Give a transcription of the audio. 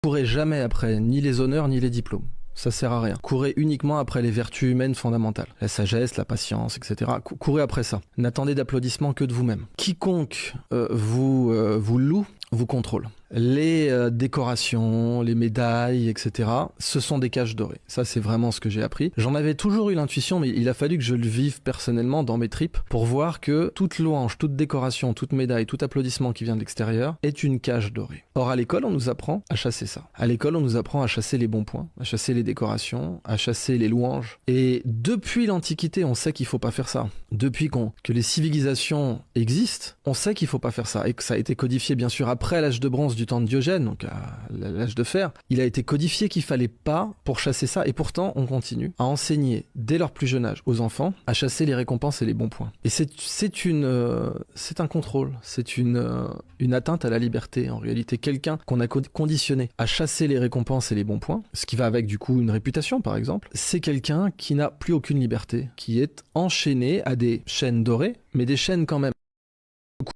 courez jamais après ni les honneurs ni les diplômes. Ça sert à rien. Courez uniquement après les vertus humaines fondamentales. La sagesse, la patience, etc. Courez après ça. N'attendez d'applaudissements que de vous-même. Quiconque vous loue, vous contrôle. Les décorations, les médailles, etc. Ce sont des cages dorées. Ça, c'est vraiment ce que j'ai appris. J'en avais toujours eu l'intuition, mais il a fallu que je le vive personnellement dans mes tripes pour voir que toute louange, toute décoration, toute médaille, tout applaudissement qui vient de l'extérieur est une cage dorée. Or, à l'école, on nous apprend à chasser ça. À l'école, on nous apprend à chasser les bons points, à chasser les décorations, à chasser les louanges. Et depuis l'Antiquité, on sait qu'il faut pas faire ça. Depuis que les civilisations existent, on sait qu'il faut pas faire ça. Et que ça a été codifié, bien sûr, après l'âge de bronze du temps de Diogène, donc à l'âge de fer, il a été codifié qu'il fallait pas pour chasser ça, et pourtant on continue à enseigner dès leur plus jeune âge aux enfants à chasser les récompenses et les bons points. Et c'est un contrôle, c'est une atteinte à la liberté en réalité. Quelqu'un qu'on a conditionné à chasser les récompenses et les bons points, ce qui va avec du coup une réputation par exemple, c'est quelqu'un qui n'a plus aucune liberté, qui est enchaîné à des chaînes dorées, mais des chaînes quand même.